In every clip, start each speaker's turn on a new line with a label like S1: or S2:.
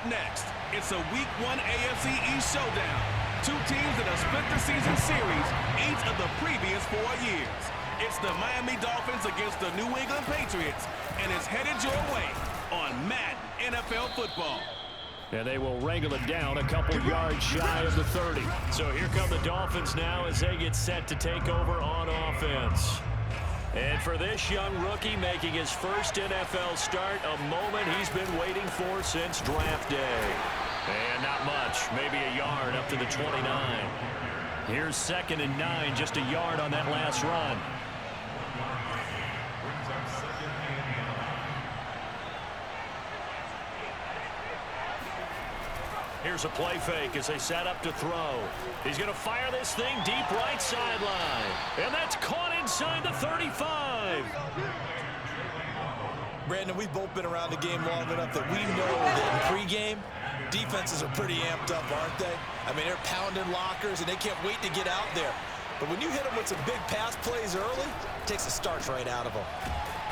S1: next. It's a Week 1 AFC East showdown. Two teams that have split the season series each of the previous 4 years. It's the Miami Dolphins against the New England Patriots, and it's headed your way on Madden NFL football.
S2: And they will wrangle it down a couple yards shy of the 30. So here come the Dolphins now as they get set to take over on offense. And for this young rookie making his first NFL start, a moment he's been waiting for since draft day. And not much, maybe a yard up to the 29. Here's 2nd and 9, just a yard on that last run. Here's a play fake as they set up to throw. He's going to fire this thing deep right sideline. And that's caught inside the 35.
S3: Brandon, we've both been around the game long enough that we know that in pregame, defenses are pretty amped up, aren't they? I mean, they're pounding lockers, and they can't wait to get out there. But when you hit them with some big pass plays early, it takes the starch right out of them.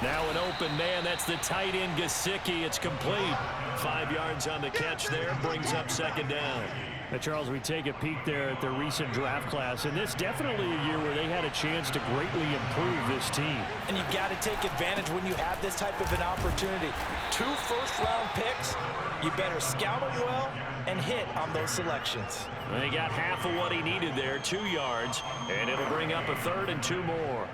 S2: Now an open man. That's the tight end, Gesicki. It's complete. 5 yards on the catch there. Brings up 2nd down. Now, Charles, we take a peek there at the recent draft class, and this definitely a year where they had a chance to greatly improve this team.
S4: And you've got to take advantage when you have this type of an opportunity. 2 first-round picks. You better scout them well and hit on those selections.
S2: He got half of what he needed there, 2 yards, and it'll bring up a 3rd and 2 more.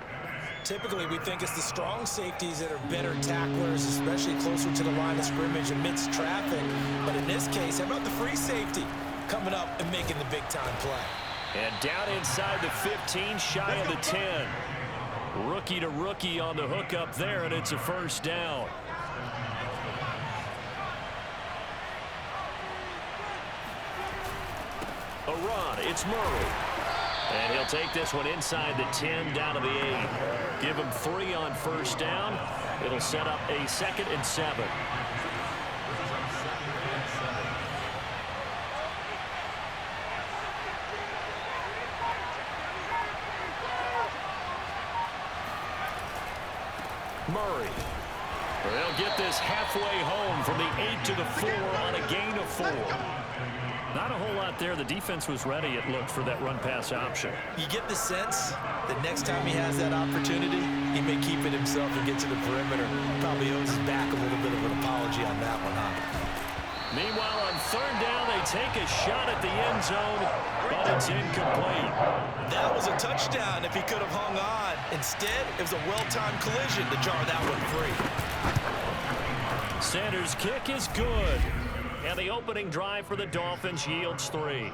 S4: Typically, we think it's the strong safeties that are better tacklers, especially closer to the line of scrimmage amidst traffic. But in this case, how about the free safety coming up and making the big-time play?
S2: And down inside the 15, shy of the 10. Rookie to rookie on the hook up there, and it's a 1st down. A run, it's Murray. And he'll take this one inside the 10, down to the 8. Give him 3 on 1st down. It'll set up a 2nd and 7. Murray. They'll get this halfway home from the 8 to the 4 on a gain of 4. Not a whole lot there. The defense was ready, it looked, for that run-pass option.
S4: You get the sense that next time he has that opportunity, he may keep it himself and get to the perimeter. Probably owes his back a little bit of an apology on that one, huh?
S2: Meanwhile, on 3rd down, they take a shot at the end zone, but it's incomplete.
S3: That was a touchdown if he could have hung on. Instead, it was a well-timed collision to jar that one free.
S2: Sanders' kick is good. And the opening drive for the Dolphins yields 3.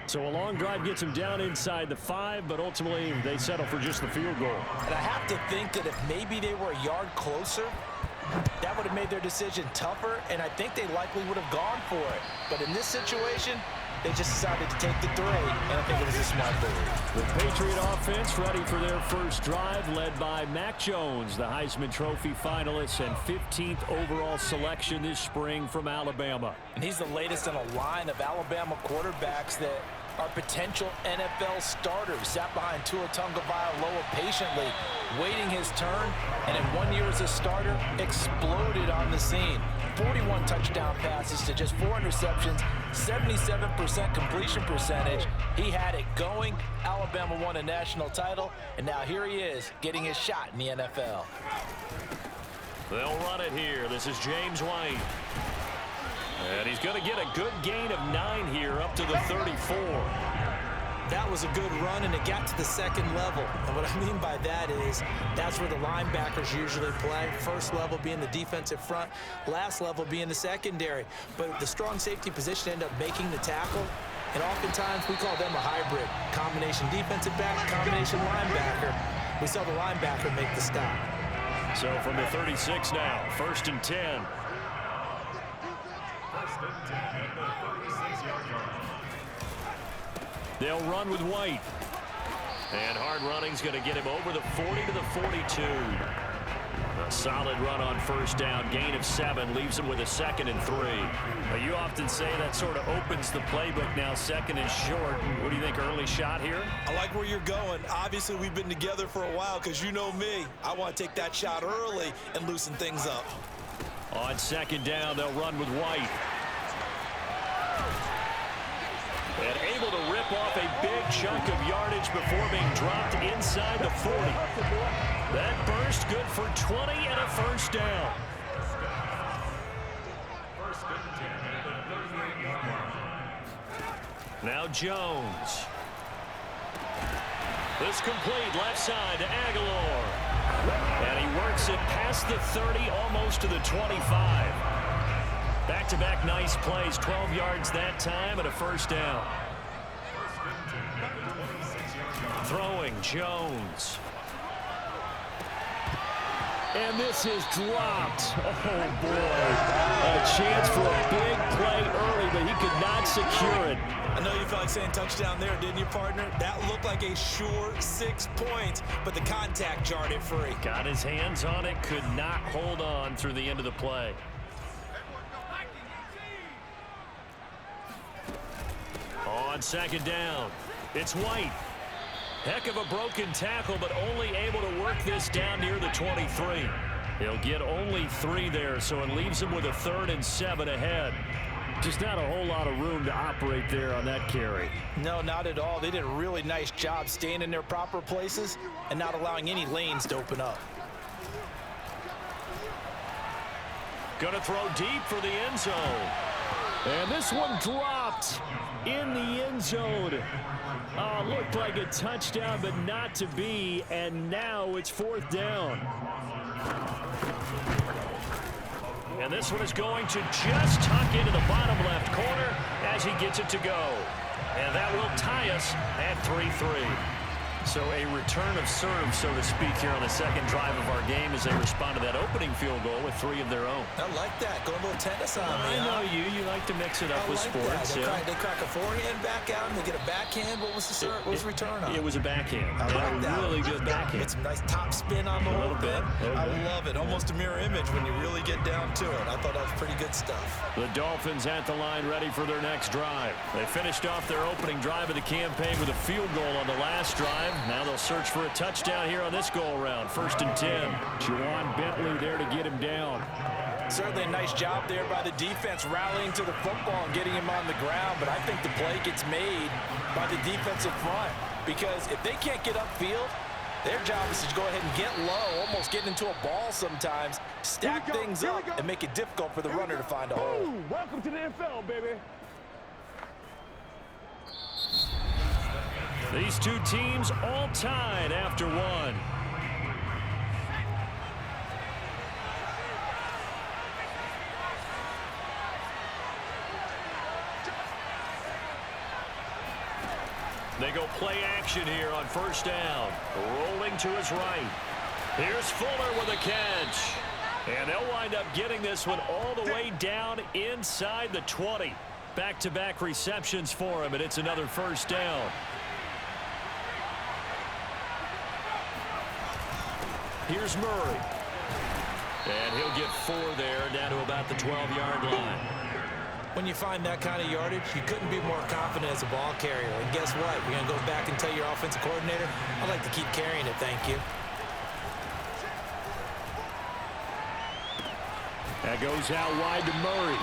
S2: So a long drive gets them down inside the 5, but ultimately they settle for just the field goal.
S4: And I have to think that if maybe they were a yard closer, that would have made their decision tougher, and I think they likely would have gone for it. But in this situation, they just decided to take the 3, and I think it was a smart move.
S2: The Patriot offense ready for their first drive, led by Mac Jones, the Heisman Trophy finalist and 15th overall selection this spring from Alabama.
S4: And he's the latest in a line of Alabama quarterbacks that are potential NFL starters. Sat behind Tua Tagovailoa patiently, waiting his turn, and in 1 year as a starter, exploded on the scene. 41 touchdown passes to just 4 interceptions, 77% completion percentage. He had it going. Alabama won a national title, and now here he is getting his shot in the NFL.
S2: They'll run it here. This is James White. And he's going to get a good gain of 9 here up to the 34.
S4: That was a good run, and it got to the 2nd level. And what I mean by that is that's where the linebackers usually play. First level being the defensive front, last level being the secondary. But the strong safety position ended up making the tackle, and oftentimes we call them a hybrid. Combination defensive back, combination linebacker. We saw the linebacker make the stop.
S2: So from the 36 now, 1st and 10. They'll run with White. And hard running's going to get him over the 40 to the 42. A solid run on 1st down. Gain of 7 leaves him with a 2nd and 3. Now, you often say that sort of opens the playbook now, 2nd and short. What do you think, early shot here?
S3: I like where you're going. Obviously, we've been together for a while because you know me. I want to take that shot early and loosen things up.
S2: On 2nd down, they'll run with White. rip off a big chunk of yardage before being dropped inside the 40. That burst good for 20 and a first down. Now Jones. This complete left side to Aguilar. And he works it past the 30, almost to the 25. Back-to-back nice plays, 12 yards that time and a first down. Throwing Jones. And this is dropped. Oh, boy. A chance for a big play early, but he could not secure it.
S3: I know you felt like saying touchdown there, didn't you, partner? That looked like a sure 6 points, but the contact jarred it free.
S2: Got his hands on it, could not hold on through the end of the play. On second down, it's White. Heck of a broken tackle, but only able to work this down near the 23. He'll get only 3 there, so it leaves him with a 3rd and 7 ahead. Just not a whole lot of room to operate there on that carry.
S4: No, not at all. They did a really nice job staying in their proper places and not allowing any lanes to open up.
S2: Gonna throw deep for the end zone.
S5: And this one dropped in the end zone. Looked like a touchdown, but not to be. And now it's 4th down.
S2: And this one is going to just tuck into the bottom left corner as he gets it to go. And that will tie us at 3-3. So a return of serve, so to speak, here on the second drive of our game as they respond to that opening field goal with 3 of their own.
S3: I like that. Going a little tennis on me.
S2: I know you like to mix it up with sports.
S3: They crack a forehand back out and they get a backhand. What was the serve? What was the return on?
S2: It was a backhand.
S3: I like that.
S2: Really good backhand.
S3: It's a nice top spin on the whole bit. I love it. Almost a mirror image when you really get down to it. I thought that was pretty good stuff.
S2: The Dolphins at the line ready for their next drive. They finished off their opening drive of the campaign with a field goal on the last drive. Now they'll search for a touchdown here on this go-around. 1st and 10.
S5: Juwan Bentley there to get him down.
S4: Certainly a nice job there by the defense rallying to the football and getting him on the ground, but I think the play gets made by the defensive front because if they can't get upfield, their job is to go ahead and get low, almost get into a ball sometimes, stack things up, and make it difficult for the runner to find a hole.
S5: Welcome to the NFL, baby.
S2: These two teams all tied after one. They go play action here on 1st down. Rolling to his right. Here's Fuller with a catch. And they'll wind up getting this one all the way down inside the 20. Back-to-back receptions for him, and it's another 1st down. Here's Murray. And he'll get 4 there, down to about the 12-yard line.
S3: When you find that kind of yardage, you couldn't be more confident as a ball carrier. And guess what? You're going to go back and tell your offensive coordinator, I'd like to keep carrying it, thank you.
S5: That goes out wide to Murray.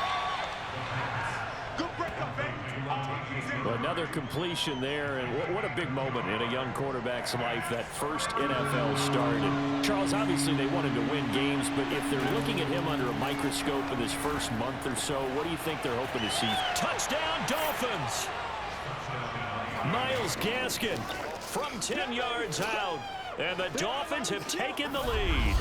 S5: Another completion there, and what a big moment in a young quarterback's life, that first NFL start. And Charles, obviously they wanted to win games, but if they're looking at him under a microscope in his first month or so, what do you think they're hoping to see?
S2: Touchdown, Dolphins! Myles Gaskin from 10 yards out, and the Dolphins have taken the lead.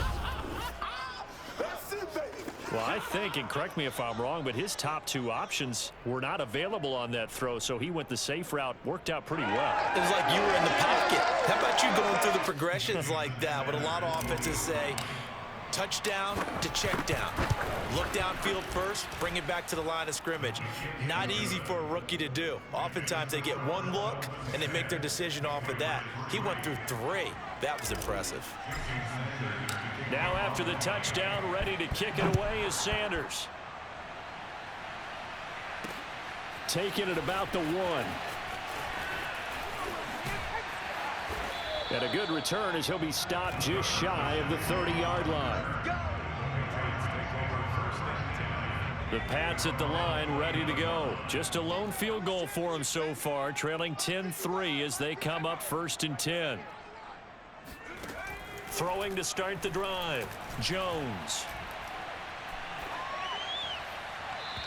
S2: Well, I think, and correct me if I'm wrong, but his top 2 options were not available on that throw, so he went the safe route. Worked out pretty well.
S3: It was like you were in the pocket. How about you going through the progressions like that? What a lot of offenses say, touchdown to check down. Look downfield first, bring it back to the line of scrimmage. Not easy for a rookie to do. Oftentimes they get 1 look, and they make their decision off of that. He went through 3. That was impressive.
S2: Now after the touchdown, ready to kick it away is Sanders.
S5: Taking it about the 1. And a good return as he'll be stopped just shy of the 30-yard line.
S2: The Pats at the line, ready to go. Just a lone field goal for them so far, trailing 10-3 as they come up 1st and 10. Throwing to start the drive, Jones.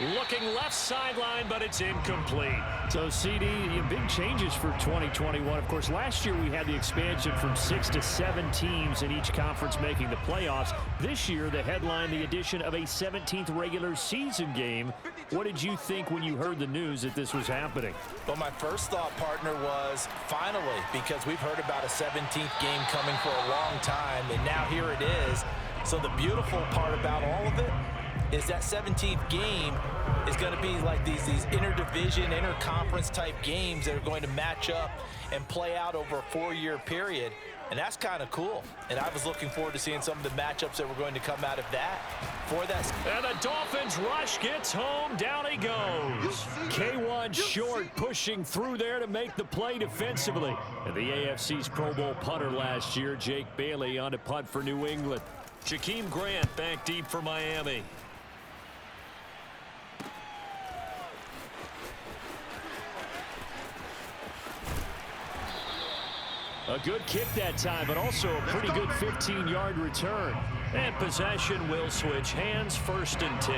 S2: Looking left sideline, but it's incomplete.
S5: So, CD, big changes for 2021. Of course, last year we had the expansion from 6 to 7 teams in each conference making the playoffs. This year, the headline, the addition of a 17th regular season game. What did you think when you heard the news that this was happening?
S4: Well, my first thought, partner, was finally, because we've heard about a 17th game coming for a long time, and now here it is. So the beautiful part about all of it is that 17th game is going to be like these interdivision, interconference type games that are going to match up and play out over a 4-year period. And that's kind of cool. And I was looking forward to seeing some of the matchups that were going to come out of that.
S2: And the Dolphins rush gets home. Down he goes. K1 short, pushing through there to make the play defensively. And the AFC's Pro Bowl punter last year, Jake Bailey, on to punt for New England. Jakeem Grant back deep for Miami. A good kick that time, but also a pretty good 15-yard return. And possession will switch hands, 1st and 10.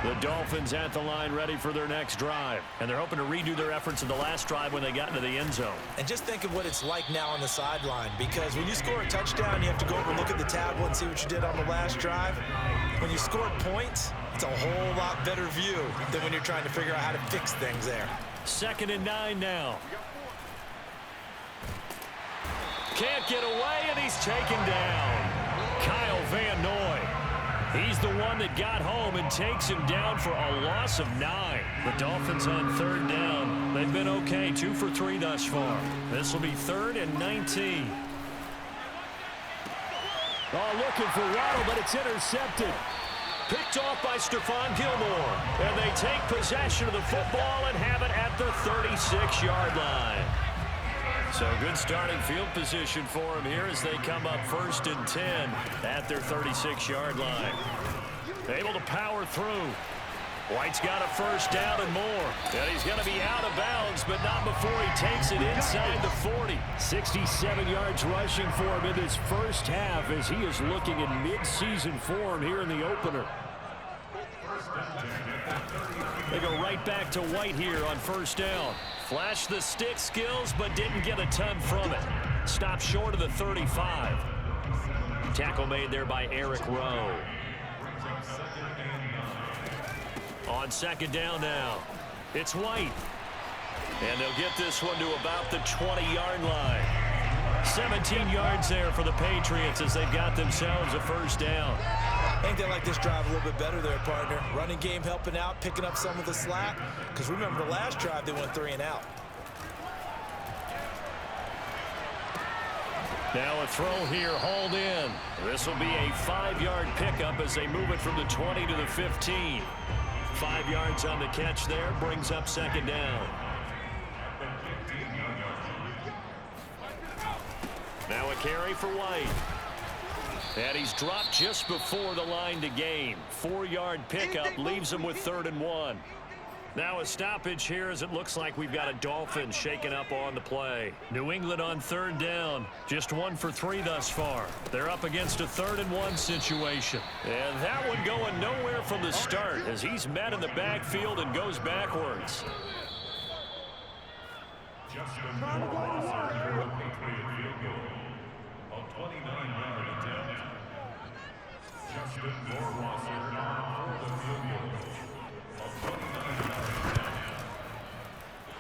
S2: The Dolphins at the line ready for their next drive. And they're hoping to redo their efforts in the last drive when they got into the end zone.
S3: And just think of what it's like now on the sideline, because when you score a touchdown, you have to go over and look at the tablet and see what you did on the last drive. When you score points, it's a whole lot better view than when you're trying to figure out how to fix things there.
S2: 2nd and 9 now. Can't get away, and he's taken down. Kyle Van Noy. He's the one that got home and takes him down for a loss of 9. The Dolphins on 3rd down. They've been okay, 2 for 3 thus far. This will be 3rd and 19.
S5: Oh, looking for Waddle, but it's intercepted.
S2: Picked off by Stephon Gilmore. And they take possession of the football and have it at the 36-yard line. So good starting field position for them here as they come up 1st and 10 at their 36-yard line. Able to power through. White's got a 1st down and more. And he's going to be out of bounds, but not before he takes it inside the 40.
S5: 67 yards rushing for him in this first half as he is looking in mid-season form here in the opener.
S2: They go right back to White here on 1st down. Flashed the stick skills, but didn't get a ton from it. Stopped short of the 35. Tackle made there by Eric Rowe. On 2nd down now, it's White. And they'll get this one to about the 20-yard line. 17 yards there for the Patriots as they've got themselves a 1st down.
S3: I think they like this drive a little bit better there, partner. Running game helping out, picking up some of the slack. Because remember, the last drive, they went 3 and out.
S2: Now a throw here, hauled in. This will be a 5-yard pickup as they move it from the 20 to the 15. 5 yards on the catch there, brings up 2nd down. Now a carry for White. And he's dropped just before the line to gain. 4-yard pickup leaves him with 3rd and 1. Now a stoppage here as it looks like we've got a Dolphin shaken up on the play. New England on 3rd down. Just 1 for 3 thus far. They're up against a 3rd and 1 situation. And that one going nowhere from the start as he's met in the backfield and goes backwards.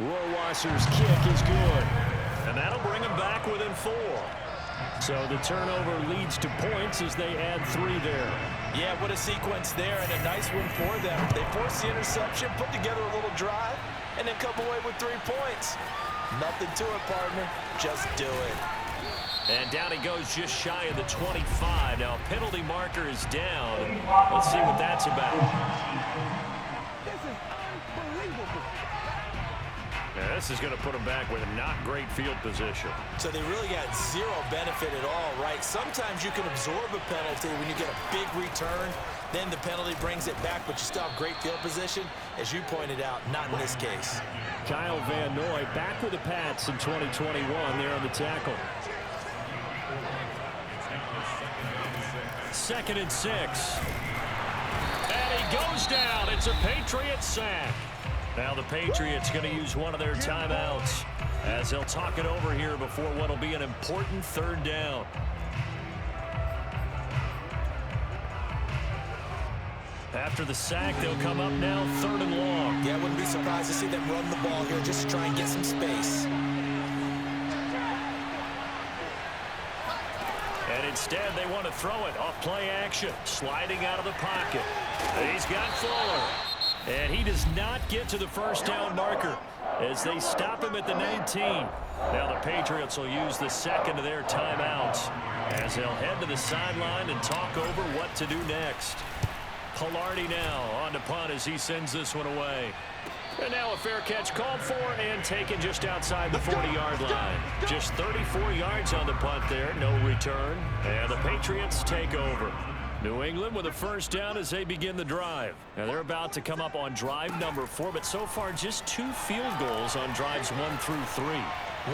S2: Rohrwasser's kick is good. And that'll bring him back within 4. So the turnover leads to points as they add 3 there.
S4: Yeah, what a sequence there, and a nice one for them. They forced the interception, put together a little drive, and then come away with 3 points. Nothing to it, partner. Just do it.
S2: And down he goes just shy of the 25. Now penalty marker is down. Let's see what that's about. Now, this is going to put him back with a not great field position.
S3: So they really got 0 benefit at all, right? Sometimes you can absorb a penalty when you get a big return, Then the penalty brings it back, but you still have great field position. As you pointed out, not in this case.
S5: Kyle Van Noy back with the Pats in 2021 there on the tackle. 2nd and 6. And he goes down. It's a Patriot sack. Now the Patriots going to use one of their timeouts as they'll talk it over here before what will be an important 3rd down. After the sack, they'll come up now 3rd and long.
S3: Yeah, I wouldn't be surprised to see them run the ball here just to try and get some space.
S5: And instead, they want to throw it off play action. Sliding out of the pocket. He's got Fuller. And he does not get to the 1st down marker as they stop him at the 19. Now the Patriots will use the 2nd of their timeouts as they'll head to the sideline and talk over what to do next. Pilardi now on to punt as he sends this one away. And now a fair catch called for and taken just outside the 40-yard line. Just 34 yards on the punt there, no return. And the Patriots take over. New England with a 1st down as they begin the drive. Now they're about to come up on drive number 4, but so far just 2 field goals on drives 1 through 3.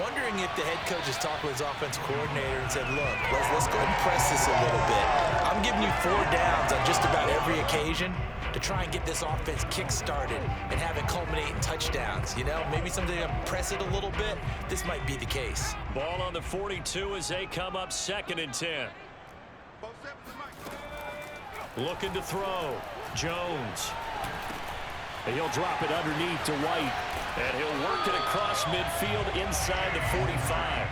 S3: Wondering if the head coach has talked with his offensive coordinator and said, look, let's go ahead and press this a little bit. I'm giving you 4 downs on just about every occasion to try and get this offense kick-started and have it culminate in touchdowns. You know, maybe something to press it a little bit. This might be the case.
S5: Ball on the 42 as they come up 2nd and 10. Looking to throw. Jones. And he'll drop it underneath to White. And he'll work it across midfield inside the 45.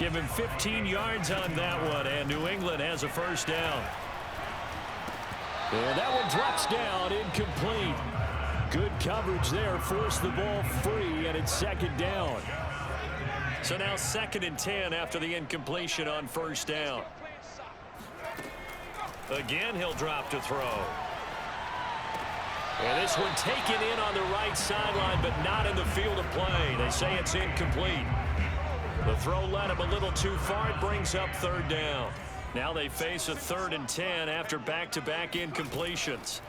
S5: Give him 15 yards on that one, and New England has a 1st down. And that one drops down, incomplete. Good coverage there, forced the ball free, and it's 2nd down. So now 2nd and 10 after the incompletion on 1st down. Again, he'll drop to throw. And this one taken in on the right sideline, but not in the field of play. They say it's incomplete. The throw led him a little too far. It brings up 3rd down. Now they face a 3rd and 10 after back-to-back incompletions.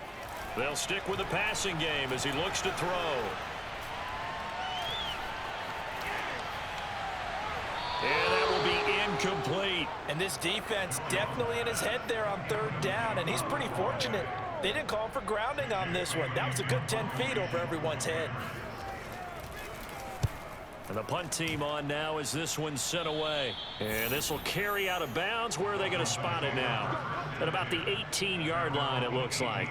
S5: They'll stick with the passing game as he looks to throw. And that will be incomplete.
S4: And this defense definitely in his head there on 3rd down, and he's pretty fortunate. They didn't call for grounding on this one. That was a good 10 feet over everyone's head.
S5: And the punt team on now as this one's sent away. And this will carry out of bounds. Where are they going to spot it now? At about the 18-yard line, it looks like.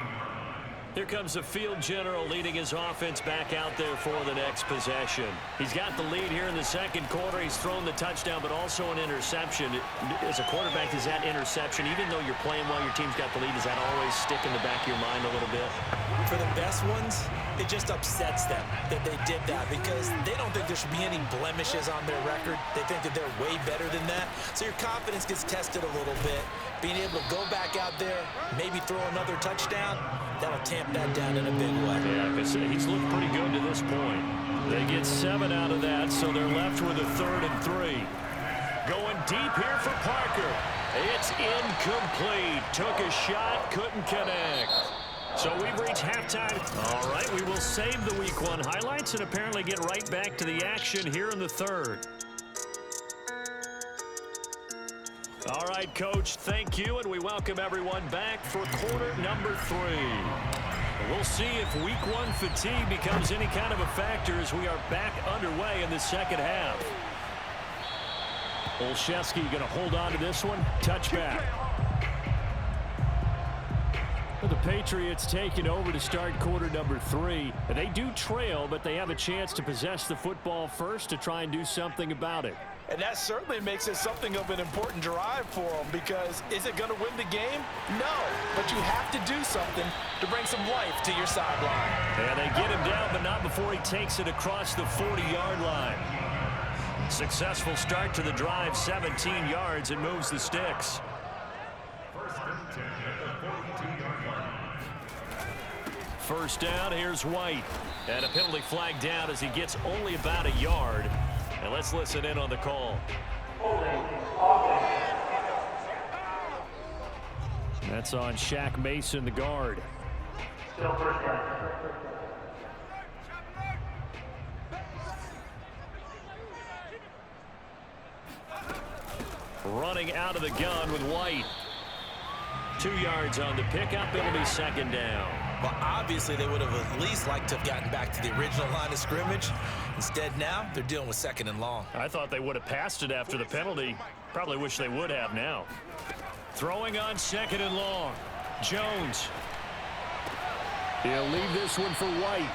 S5: Here comes the field general leading his offense back out there for the next possession. He's got the lead here in the 2nd quarter. He's thrown the touchdown, but also an interception. As a quarterback, is that interception, even though you're playing while your team's got the lead, does that always stick in the back of your mind a little bit?
S3: For the best ones, it just upsets them that they did that because they don't think there should be any blemishes on their record. They think that they're way better than that. So your confidence gets tested a little bit. Being able to go back out there, maybe throw another touchdown, that'll tamp that down in a big way.
S5: Yeah, because he's looked pretty good to this point. They get 7 out of that, so they're left with a 3rd and 3. Going deep here for Parker. It's incomplete. Took a shot, couldn't connect. So we've reached halftime. All right, we will save the Week 1 highlights and apparently get right back to the action here in the 3rd. All right, Coach, thank you, and we welcome everyone back for quarter number 3. We'll see if Week 1 fatigue becomes any kind of a factor as we are back underway in the 2nd half. Olszewski going to hold on to this one. Touchback. Well, the Patriots taking over to start quarter number 3. And they do trail, but they have a chance to possess the football first to try and do something about it.
S4: And that certainly makes it something of an important drive for them because is it going to win the game? No, but you have to do something to bring some life to your sideline.
S5: And they get him down, but not before he takes it across the 40-yard line. Successful start to the drive, 17 yards, and moves the sticks. First down, here's White. And a penalty flag down as he gets only about a yard. And let's listen in on the call. That's on Shaq Mason, the guard.
S6: Still first down.
S2: Running out of the gun with White. 2 yards on the pickup. It'll be second down.
S3: Well, obviously, they would have at least liked to have gotten back to the original line of scrimmage. Instead, now, they're dealing with second and long.
S2: I thought they would have passed it after the penalty. Probably wish they would have now. Throwing on second and long. Jones. He'll leave this one for White.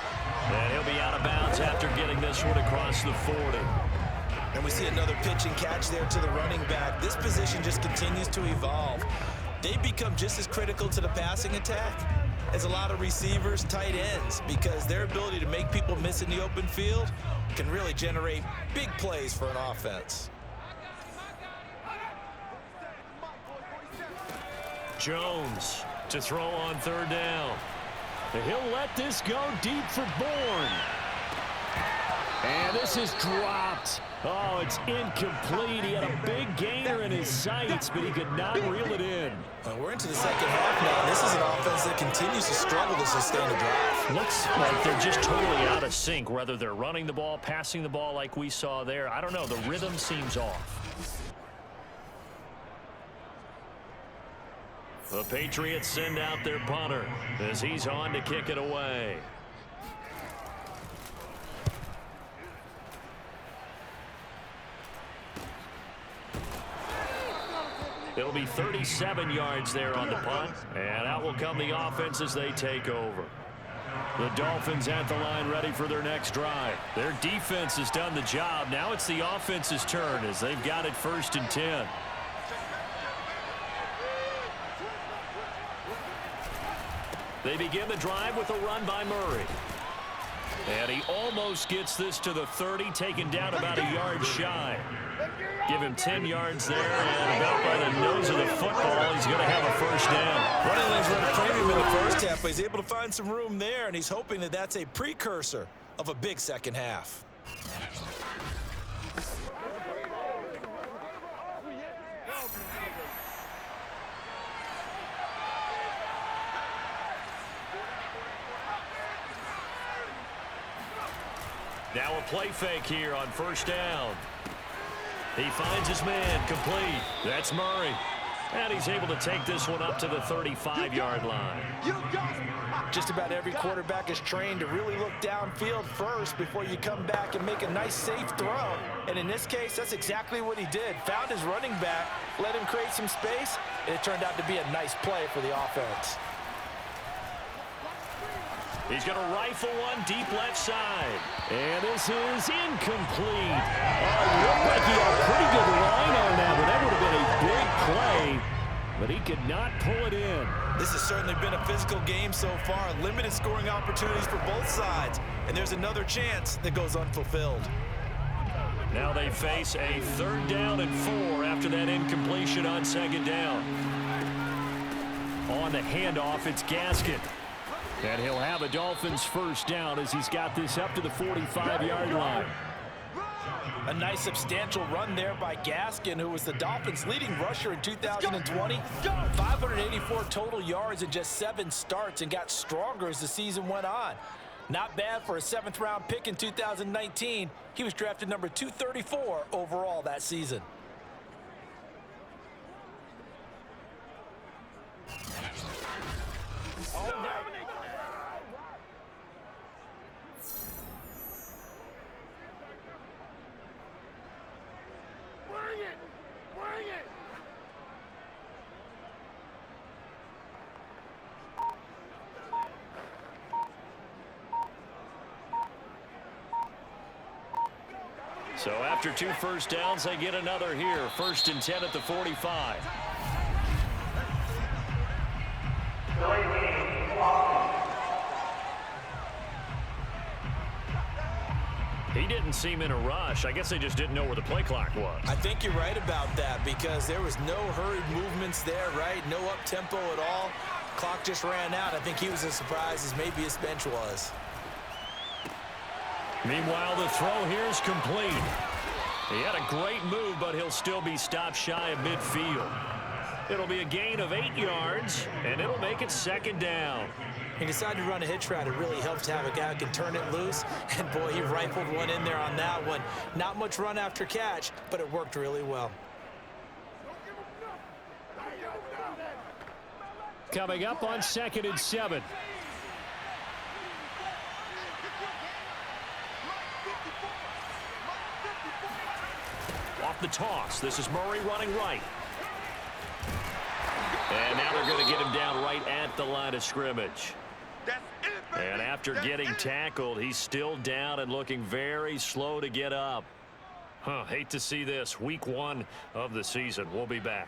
S2: And he'll be out of bounds after getting this one across the 40.
S3: And we see another pitch and catch there to the running back. This position just continues to evolve. They become just as critical to the passing attack as a lot of receivers, tight ends, because their ability to make people miss in the open field can really generate big plays for an offense.
S2: Jones to throw on third down. He'll let this go deep for Bourne. And this is dropped. Oh, it's incomplete. He had a big gainer in his sights, but he could not reel it in.
S3: We're into the second half now. This is an offense that continues to struggle to sustain a drive.
S2: Looks like they're just totally out of sync, whether they're running the ball, passing the ball like we saw there. I don't know. The rhythm seems off. The Patriots send out their punter as he's on to kick it away. It'll be 37 yards there on the punt, and out will come the offense as they take over. The Dolphins at the line ready for their next drive. Their defense has done the job. Now it's the offense's turn as they've got it 1st and 10. They begin the drive with a run by Murray. And he almost gets this to the 30, taken down about a yard shy. Give him 10 yards there, and about by the nose of the football, he's going to have a first down.
S3: Running lanes run a premium in the first half, but he's able to find some room there, and he's hoping that that's a precursor of a big second half.
S2: Now a play fake here on first down. He finds his man, complete. That's Murray. And he's able to take this one up to the 35-yard line.
S4: Just about every quarterback is trained to really look downfield first before you come back and make a nice, safe throw. And in this case, that's exactly what he did. Found his running back, let him create some space, and it turned out to be a nice play for the offense.
S2: He's going to rifle one deep left side. And this is incomplete. Oh, looked like he had a pretty good line on that, but that would have been a big play. But he could not pull it in.
S3: This has certainly been a physical game so far. Limited scoring opportunities for both sides. And there's another chance that goes unfulfilled.
S2: Now they face a 3rd down and 4 after that incompletion on 2nd down. On the handoff, it's Gaskin. And he'll have a Dolphins first down as he's got this up to the 45-yard line.
S4: A nice substantial run there by Gaskin, who was the Dolphins' leading rusher in 2020. 584 total yards in just 7 starts and got stronger as the season went on. Not bad for a 7th-round pick in 2019. He was drafted number 234 overall that season.
S2: So after 2 first downs, they get another here. 1st and 10 at the 45. He didn't seem in a rush. I guess they just didn't know where the play clock was.
S3: I think you're right about that because there was no hurried movements there, right? No up-tempo at all. Clock just ran out. I think he was as surprised as maybe his bench was.
S2: Meanwhile, the throw here is complete. He had a great move, but he'll still be stopped shy of midfield. It'll be a gain of 8 yards, and it'll make it 2nd down.
S4: He decided to run a hitch route. It really helps to have a guy who can turn it loose. And, boy, he rifled one in there on that one. Not much run after catch, but it worked really well.
S5: Coming up on 2nd and 7.
S2: Off the toss. This is Murray running right. And now they're going to get him down right at the line of scrimmage. And after getting tackled, he's still down and looking very slow to get up. Hate to see this. Week 1 of the season. We'll be back.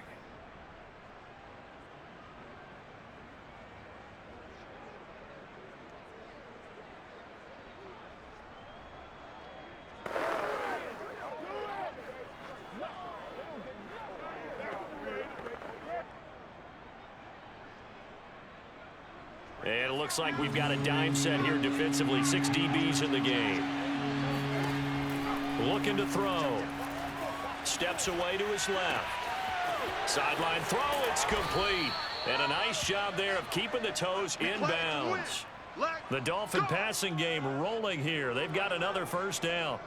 S2: And it looks like we've got a dime set here defensively. 6 DBs in the game. Looking to throw. Steps away to his left. Sideline throw. It's complete. And a nice job there of keeping the toes in bounds. The Dolphin passing game rolling here. They've got another 1st down.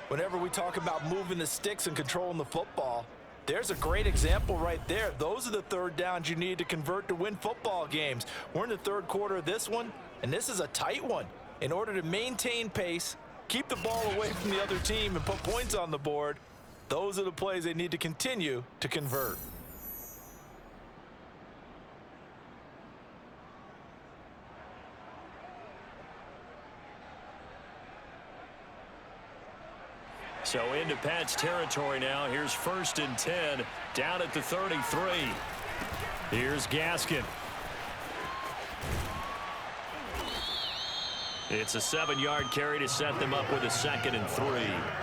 S4: Whenever we talk about moving the sticks and controlling the football, there's a great example right there. Those are the 3rd downs you need to convert to win football games. We're in the 3rd quarter of this one, and this is a tight one. In order to maintain pace, keep the ball away from the other team, and put points on the board, those are the plays they need to continue to convert.
S2: So into Pat's territory now. Here's 1st and 10 down at the 33. Here's Gaskin. It's a 7-yard carry to set them up with a 2nd and 3.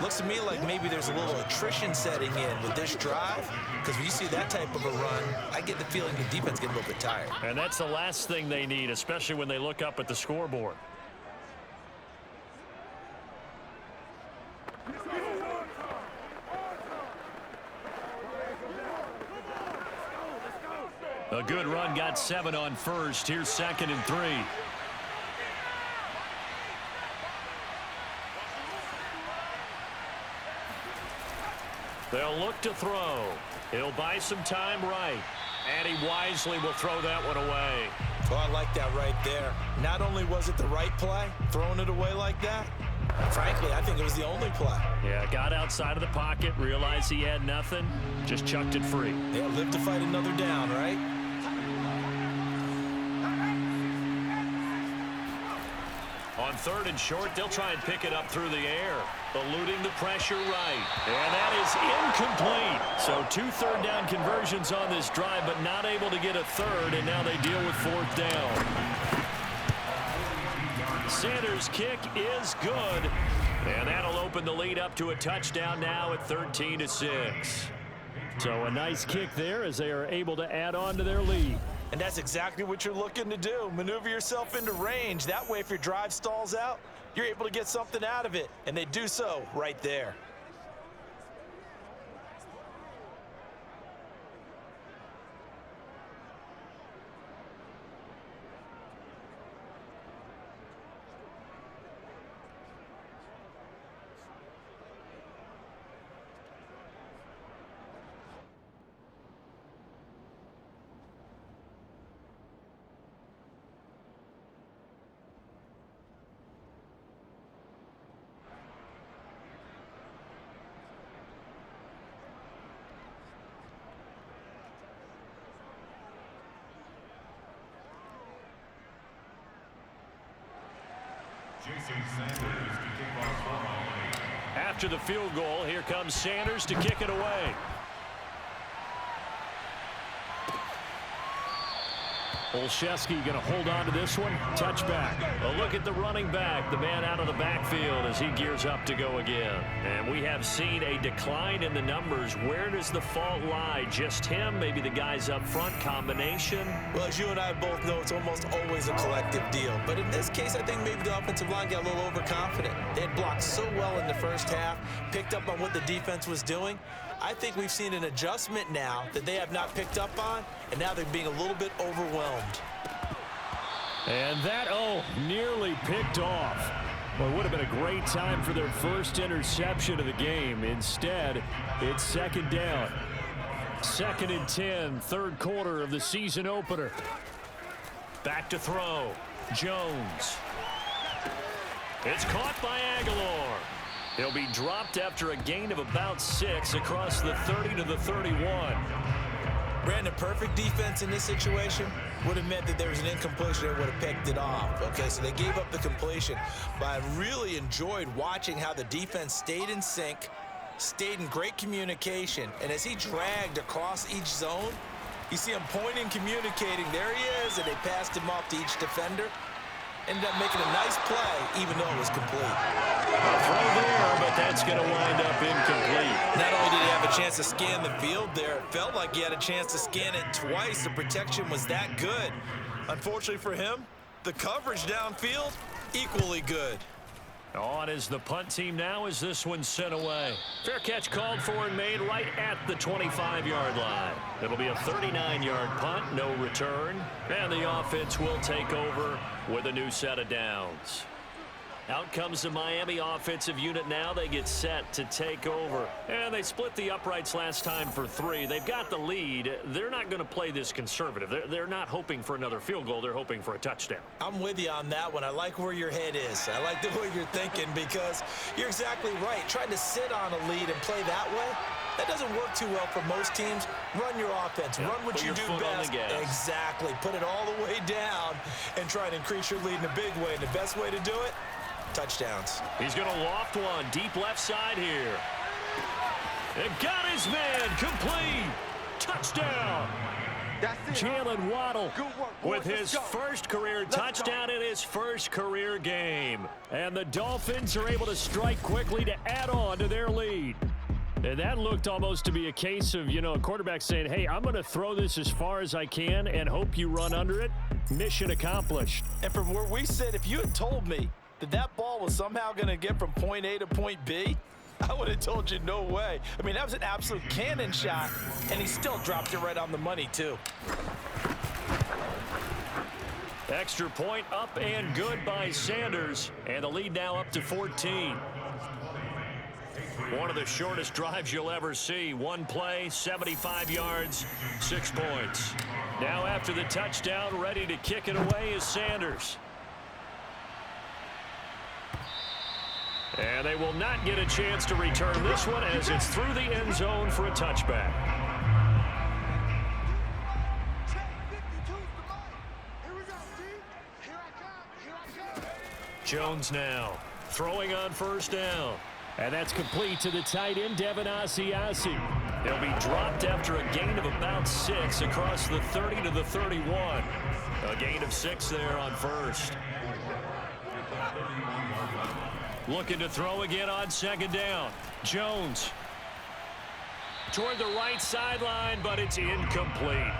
S4: Looks to me like maybe there's a little attrition setting in with this drive, because when you see that type of a run, I get the feeling the defense gets a little bit tired.
S2: And that's the last thing they need, especially when they look up at the scoreboard. A good run, got 7 on 1st. Here's 2nd and 3. They'll look to throw. He'll buy some time right. And he wisely will throw that one away.
S4: Oh, I like that right there. Not only was it the right play, throwing it away like that, frankly, I think it was the only play.
S2: Yeah, got outside of the pocket, realized he had nothing, just chucked it free.
S4: Yeah, live to fight another down, right?
S2: On 3rd and short, they'll try and pick it up through the air. Eluding the pressure right. And that is incomplete. So 2 3rd down conversions on this drive, but not able to get a 3rd, and now they deal with 4th down. Sanders' kick is good. And that'll open the lead up to a touchdown now at 13-6.
S5: So a nice kick there as they are able to add on to their lead.
S4: And that's exactly what you're looking to do. Maneuver yourself into range. That way, if your drive stalls out, you're able to get something out of it. And they do so right there.
S2: After the field goal, here comes Sanders to kick it away.
S5: Olszewski going to hold on to this one. Touchback.
S2: A look at the running back, the man out of the backfield as he gears up to go again. And we have seen a decline in the numbers. Where does the fault lie? Just him? Maybe the guys up front? Combination?
S4: Well, as you and I both know, it's almost always a collective deal. But in this case, I think maybe the offensive line got a little overconfident. They had blocked so well in the first half, picked up on what the defense was doing.
S3: I think we've seen an adjustment now that they have not picked up on, and now they're being a little bit overwhelmed.
S5: And that, nearly picked off. Well, it would have been a great time for their first interception of the game. Instead, it's second down. 2nd and 10, third quarter of the season opener. Back to throw. Jones. It's caught by Aguilar. He'll be dropped after a gain of about 6 across the 30 to the 31.
S3: Brandon, perfect defense in this situation would have meant that there was an incompletion that would have picked it off. Okay, so they gave up the completion. But I really enjoyed watching how the defense stayed in sync, stayed in great communication. And as he dragged across each zone, you see him pointing, communicating. There he is, and they passed him off to each defender. Ended up making a nice play, even though it was complete.
S5: A throw there, but that's going to wind up incomplete.
S3: Not only did he have a chance to scan the field there, it felt like he had a chance to scan it twice. The protection was that good. Unfortunately for him, the coverage downfield, equally good.
S5: On is the punt team now as this one's sent away. Fair catch called for and made right at the 25-yard line. It'll be a 39-yard punt, no return. And the offense will take over with a new set of downs. Out comes the Miami offensive unit now. They get set to take over. And they split the uprights last time for 3. They've got the lead. They're not going to play this conservative. They're not hoping for another field goal. They're hoping for a touchdown.
S3: I'm with you on that one. I like where your head is. I like the way you're thinking because you're exactly right. Trying to sit on a lead and play that way, that doesn't work too well for most teams. Run your offense. Run what you do best. Exactly. Put it all the way down and try and increase your lead in a big way. And the best way to do it, touchdowns.
S5: He's going to loft one deep left side here. And got his man complete. Touchdown. Jalen Waddle with his first career touchdown in his first career game. And the Dolphins are able to strike quickly to add on to their lead. And that looked almost to be a case of, a quarterback saying, hey, I'm going to throw this as far as I can and hope you run under it. Mission accomplished.
S4: And from where we sit, if you had told me that ball was somehow going to get from point A to point B, I would have told you no way. I mean, that was an absolute cannon shot, and he still dropped it right on the money, too.
S5: Extra point up and good by Sanders, and the lead now up to 14. One of the shortest drives you'll ever see. One play, 75 yards, 6 points. Now after the touchdown, ready to kick it away is Sanders. And they will not get a chance to return this one as it's through the end zone for a touchback. Jones now throwing on first down. And that's complete to the tight end, Devin Asiasi. He'll be dropped after a gain of about 6 across the 30 to the 31. A gain of 6 there on first. Looking to throw again on second down. Jones toward the right sideline, but it's incomplete.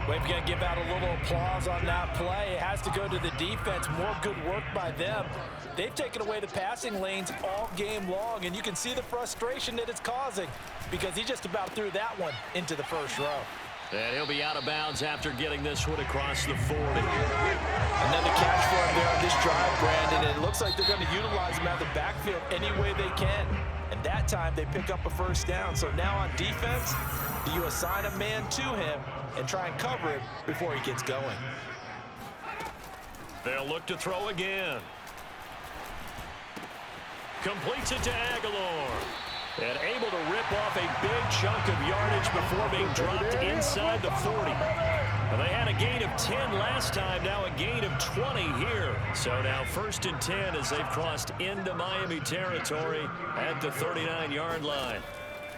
S4: We're going to give out a little applause on that play. It has to go to the defense. More good work by them. They've taken away the passing lanes all game long, and you can see the frustration that it's causing because he just about threw that one into the first row.
S5: And he'll be out of bounds after getting this one across the 40.
S4: Another catch for him there on this drive, Brandon. And it looks like they're going to utilize him out of the backfield any way they can. And that time they pick up a first down. So now on defense, do you assign a man to him and try and cover him before he gets going?
S5: They'll look to throw again. Completes it to Aguilar. And able to rip off a big chunk of yardage before being dropped inside the 40. They had a gain of 10 last time, now a gain of 20 here. So now 1st and 10 as they've crossed into Miami territory at the 39-yard line.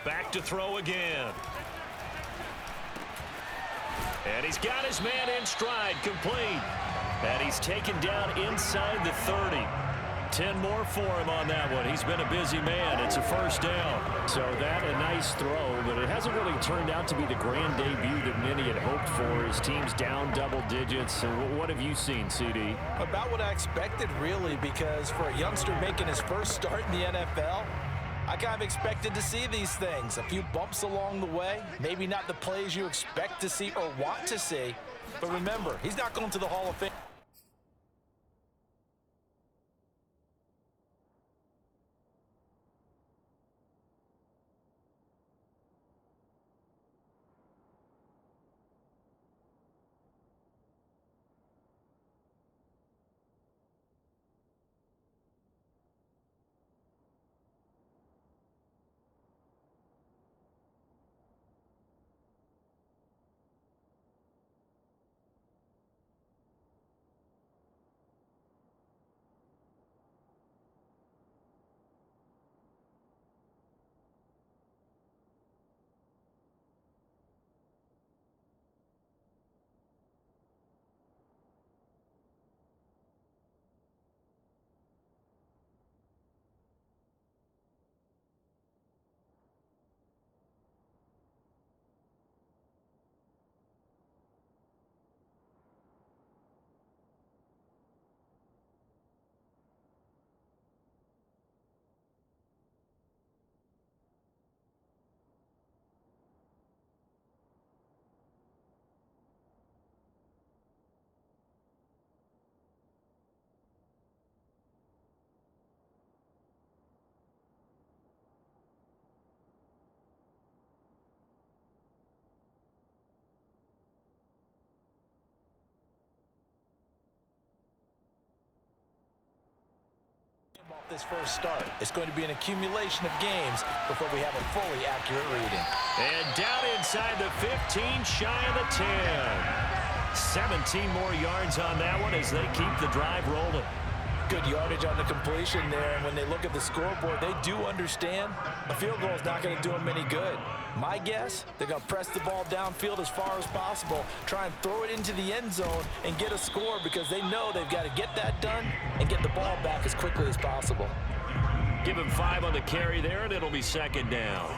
S5: Back to throw again. And he's got his man in stride, complete. And he's taken down inside the 30. 10 more for him on that one. He's been a busy man. It's a first down. So that a nice throw, but it hasn't really turned out to be the grand debut that many had hoped for. His team's down double digits. And what have you seen, CD?
S4: About what I expected, really, because for a youngster making his first start in the NFL, I kind of expected to see these things. A few bumps along the way. Maybe not the plays you expect to see or want to see. But remember, he's not going to the Hall of Fame. Off this first start, it's going to be an accumulation of games before we have a fully accurate reading.
S2: And down inside the 15, shy of the 10. 17 more yards on that one as they keep the drive rolling.
S4: Good yardage on the completion there, and when they look at the scoreboard, they do understand a field goal is not going to do them any good. My guess, they're going to press the ball downfield as far as possible, try and throw it into the end zone and get a score because they know they've got to get that done and get the ball back as quickly as possible.
S2: Give him 5 on the carry there, and it'll be second down.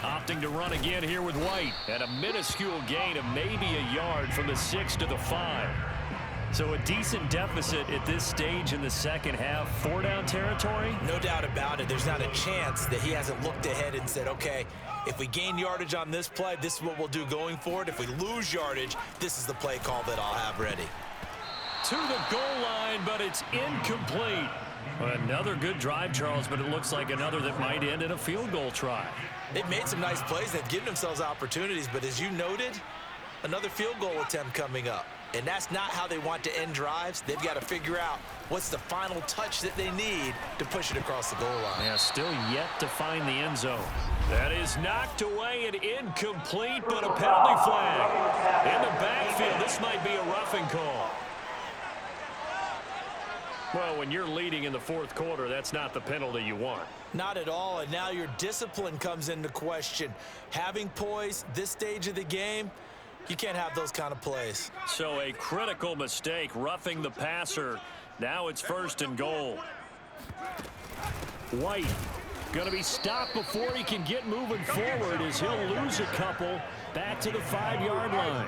S2: Opting to run again here with White, and a minuscule gain of maybe a yard from the 6 to the 5. So a decent deficit at this stage in the second half. 4-down territory?
S3: No doubt about it. There's not a chance that he hasn't looked ahead and said, okay, if we gain yardage on this play, this is what we'll do going forward. If we lose yardage, this is the play call that I'll have ready.
S2: To the goal line, but it's incomplete. Another good drive, Charles, but it looks like another that might end in a field goal try.
S3: They've made some nice plays. They've given themselves opportunities, but as you noted, another field goal attempt coming up. And that's not how they want to end drives. They've got to figure out what's the final touch that they need to push it across the goal line.
S2: Yeah, still yet to find the end zone. That is knocked away and incomplete, but a penalty flag. In the backfield, this might be a roughing call. Well, when you're leading in the fourth quarter, that's not the penalty you want.
S3: Not at all, and now your discipline comes into question. Having poise this stage of the game, you can't have those kind of plays.
S2: So a critical mistake, roughing the passer. Now it's 1st and goal. White going to be stopped before he can get moving forward as he'll lose a couple back to the 5-yard line.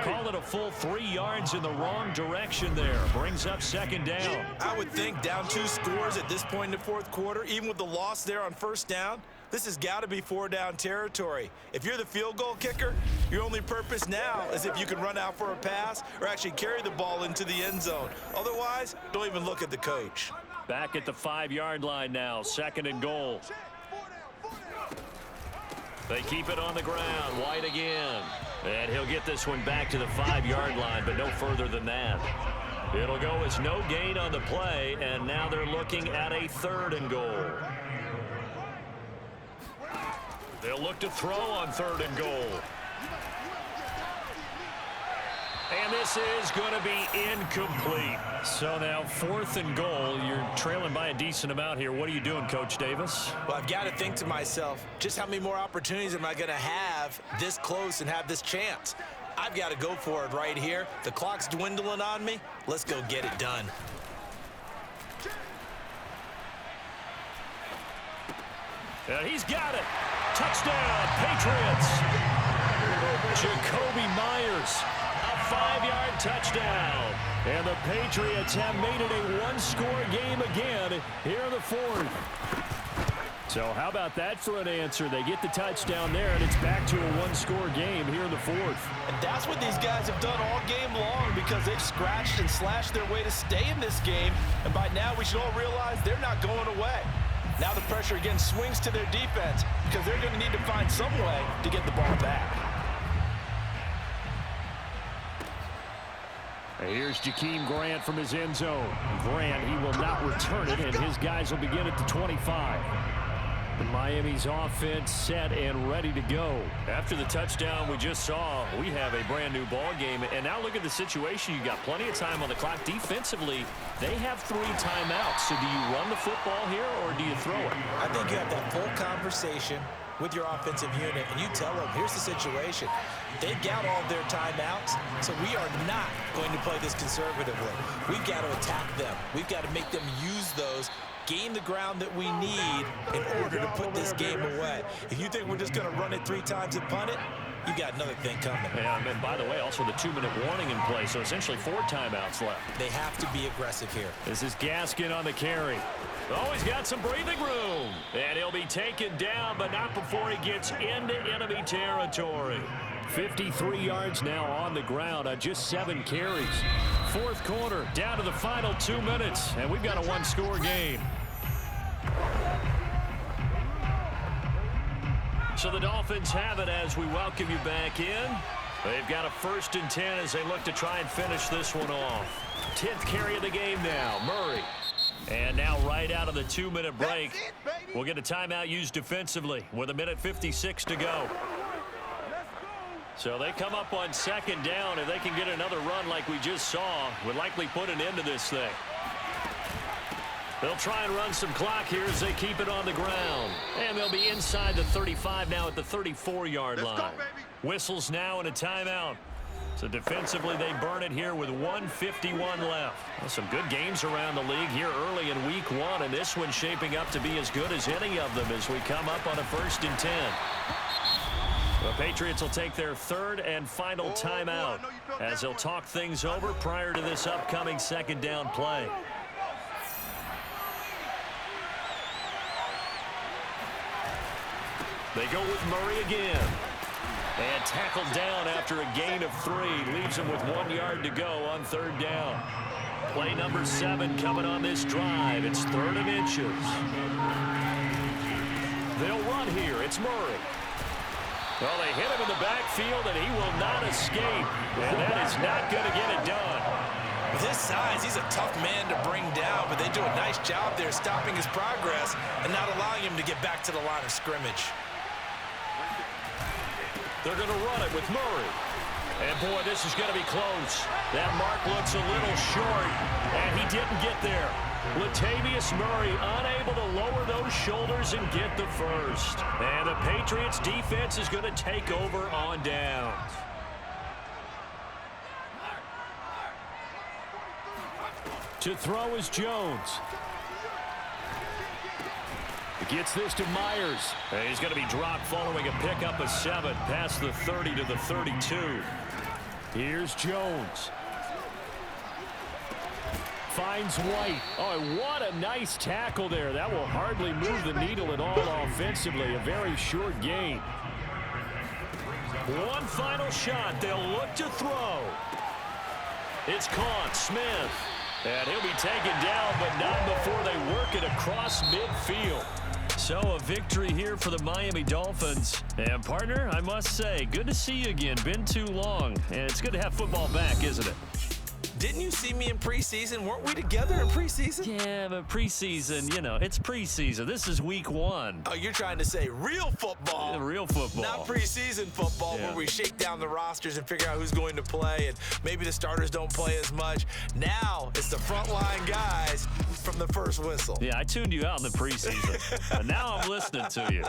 S2: Call it a full 3 yards in the wrong direction there. Brings up 2nd down.
S3: I would think down 2 scores at this point in the fourth quarter, even with the loss there on 1st down, this has got to be 4-down territory. If you're the field goal kicker, your only purpose now is if you can run out for a pass or actually carry the ball into the end zone. Otherwise, don't even look at the coach.
S2: Back at the 5-yard line now, 2nd and goal. They keep it on the ground. White again. And he'll get this one back to the 5-yard line, but no further than that. It'll go as no gain on the play, and now they're looking at a 3rd and goal. They'll look to throw on 3rd and goal. And this is going to be incomplete. So now 4th and goal. You're trailing by a decent amount here. What are you doing, Coach Davis?
S3: Well, I've got to think to myself, just how many more opportunities am I going to have this close and have this chance? I've got to go for it right here. The clock's dwindling on me. Let's go get it done.
S2: And he's got it. Touchdown, Patriots. Jacoby Myers. A 5-yard touchdown. And the Patriots have made it a one-score game again here in the fourth. So how about that for an answer? They get the touchdown there, and it's back to a one-score game here in the fourth.
S4: And that's what these guys have done all game long because they've scratched and slashed their way to stay in this game. And by now, we should all realize they're not going away. Now the pressure again swings to their defense because they're going to need to find some way to get the ball back.
S5: Here's Jakeem Grant from his end zone. Grant, he will not return it, and his guys will begin at the 25. Miami's offense set and ready to go.
S2: After the touchdown we just saw, we have a brand new ball game. And now look at the situation. You got plenty of time on the clock. Defensively, they have 3 timeouts. So do you run the football here or do you throw it?
S3: I think you have that full conversation with your offensive unit, and you tell them, here's the situation. They've got all of their timeouts, so we are not going to play this conservatively. We've got to attack them. We've got to make them use those, gain the ground that we need in order to put this game away. If you think we're just going to run it 3 times and punt it, you got another thing coming.
S2: Yeah, and by the way, also the 2-minute warning in play, so essentially 4 timeouts left.
S3: They have to be aggressive here.
S2: This is Gaskin on the carry. Oh, he's got some breathing room. And he'll be taken down, but not before he gets into enemy territory.
S5: 53 yards now on the ground on just 7 carries.
S2: Fourth quarter, down to the final 2 minutes, and we've got a one-score game. So the Dolphins have it as we welcome you back in. They've got a 1st and 10 as they look to try and finish this one off. 10th carry of the game now, Murray. And now right out of the 2-minute break, we'll get a timeout used defensively with 1:56 to go. So they come up on 2nd down. If they can get another run like we just saw, would likely put an end to this thing. They'll try and run some clock here as they keep it on the ground. And they'll be inside the 35 now at the 34-yard line. Whistles now and a timeout. So defensively, they burn it here with 1:51 left. Well, some good games around the league here early in week 1, and this one's shaping up to be as good as any of them as we come up on a 1st and 10. The Patriots will take their 3rd and final timeout as they'll talk things over prior to this upcoming 2nd down play. They go with Murray again. And tackled down after a gain of 3. Leaves him with 1 yard to go on 3rd down. Play number 7 coming on this drive. It's 3rd and inches. They'll run here. It's Murray. Well, they hit him in the backfield, and he will not escape. And that is not going to get it done.
S3: With his size, he's a tough man to bring down, but they do a nice job there stopping his progress and not allowing him to get back to the line of scrimmage.
S2: They're going to run it with Murray. And, boy, this is going to be close. That mark looks a little short, and he didn't get there. Latavius Murray unable to lower those shoulders and get the first. And the Patriots defense is going to take over on downs.
S5: To throw is Jones. Gets this to Myers.
S2: And he's going to be dropped following a pickup of 7 past the 30 to the 32.
S5: Here's Jones. Finds White. Oh, what a nice tackle there. That will hardly move the needle at all offensively. A very short gain.
S2: One final shot. They'll look to throw. It's caught. Smith. And he'll be taken down, but not before they work it across midfield. So a victory here for the Miami Dolphins. And, partner, I must say, good to see you again. Been too long. And it's good to have football back, isn't it?
S3: Didn't you see me in preseason? Weren't we together in preseason?
S2: Yeah, but preseason, you know, it's preseason. This is week 1.
S3: Oh, you're trying to say real football.
S2: Yeah, real football.
S3: Not preseason football where we shake down the rosters and figure out who's going to play, and maybe the starters don't play as much. Now it's the frontline guys from the first whistle.
S2: Yeah, I tuned you out in the preseason. But now I'm listening to you.